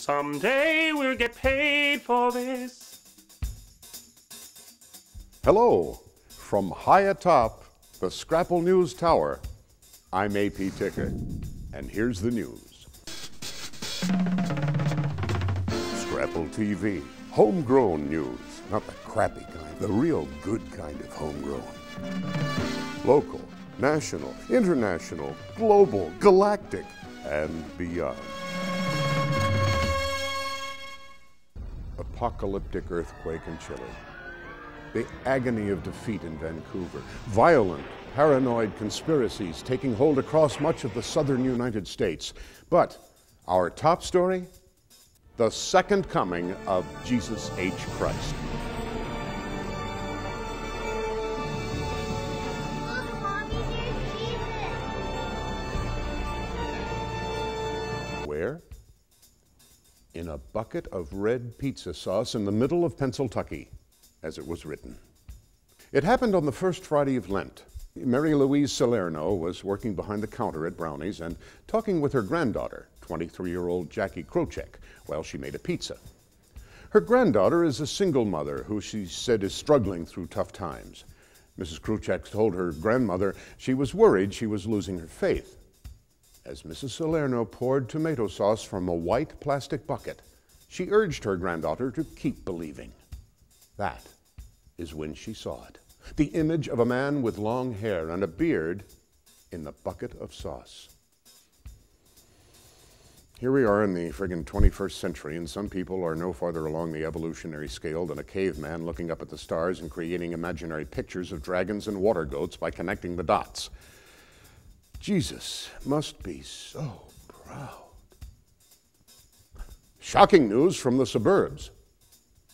Someday we'll get paid for this. Hello, from high atop the Scrapple News Tower, I'm AP Ticker, and here's the news. Scrapple TV, homegrown news, not the crappy kind, the real good kind of homegrown. Local, national, international, global, galactic, and beyond. Apocalyptic earthquake in Chile. The agony of defeat in Vancouver. Violent, paranoid conspiracies taking hold across much of the southern United States. But our top story? The second coming of Jesus H. Christ. Look, Mommy, there's Jesus. Where? In a bucket of red pizza sauce in the middle of Pennsylvania, as it was written. It happened on the first Friday of Lent. Mary Louise Salerno was working behind the counter at Brownie's and talking with her granddaughter, 23-year-old Jackie Krochek, while she made a pizza. Her granddaughter is a single mother who she said is struggling through tough times. Mrs. Krochek told her grandmother she was worried she was losing her faith. As Mrs. Salerno poured tomato sauce from a white plastic bucket, she urged her granddaughter to keep believing. That is when she saw it. The image of a man with long hair and a beard in the bucket of sauce. Here we are in the friggin' 21st century, and some people are no farther along the evolutionary scale than a caveman looking up at the stars and creating imaginary pictures of dragons and water goats by connecting the dots. Jesus must be so proud. Shocking news from the suburbs.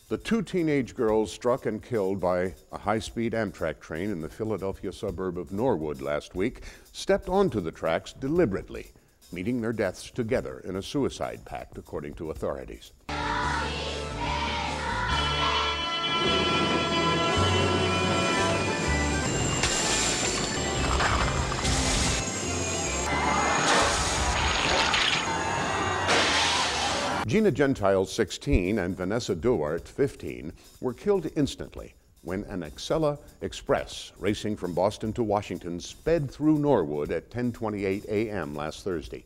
The two teenage girls struck and killed by a high-speed Amtrak train in the Philadelphia suburb of Norwood last week stepped onto the tracks deliberately, meeting their deaths together in a suicide pact, according to authorities. Gina Gentile, 16, and Vanessa Duart, 15, were killed instantly when an Excella Express racing from Boston to Washington sped through Norwood at 10:28 a.m. last Thursday.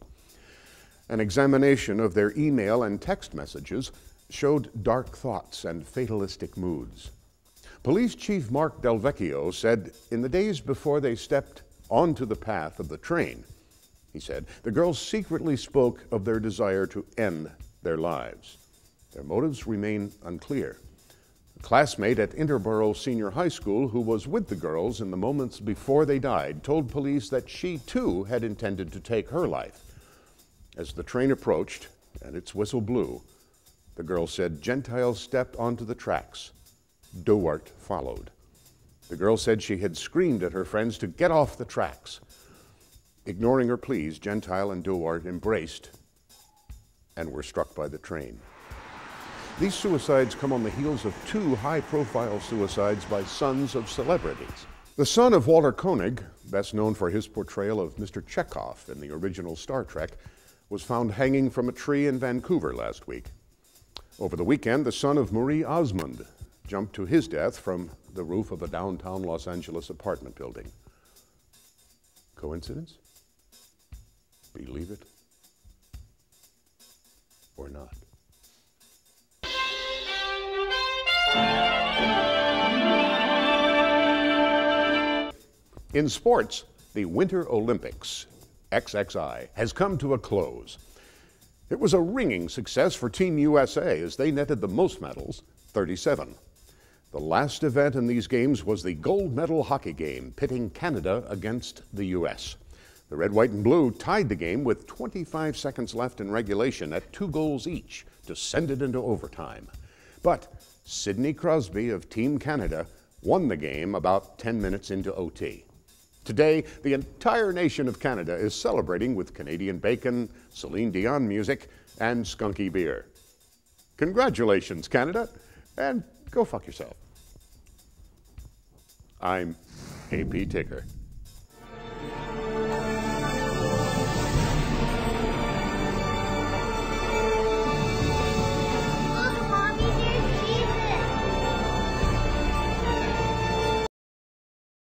An examination of their email and text messages showed dark thoughts and fatalistic moods. Police Chief Mark Del Vecchio said in the days before they stepped onto the path of the train, he said, the girls secretly spoke of their desire to end their lives. Their motives remain unclear. A classmate at Interboro Senior High School who was with the girls in the moments before they died told police that she too had intended to take her life. As the train approached and its whistle blew, the girl said Gentile stepped onto the tracks. Duart followed. The girl said she had screamed at her friends to get off the tracks. Ignoring her pleas, Gentile and Duart embraced and were struck by the train. These suicides come on the heels of two high-profile suicides by sons of celebrities. The son of Walter Koenig, best known for his portrayal of Mr. Chekhov in the original Star Trek, was found hanging from a tree in Vancouver last week. Over the weekend, the son of Marie Osmond jumped to his death from the roof of a downtown Los Angeles apartment building. Coincidence? Believe it or not. In sports, the Winter Olympics, XXI, has come to a close. It was a ringing success for Team USA as they netted the most medals, 37. The last event in these games was the gold medal hockey game, pitting Canada against the US. The red, white, and blue tied the game with 25 seconds left in regulation at 2 goals each to send it into overtime. But Sidney Crosby of Team Canada won the game about 10 minutes into OT. Today, the entire nation of Canada is celebrating with Canadian bacon, Celine Dion music, and skunky beer. Congratulations, Canada, and go fuck yourself. I'm AP Ticker.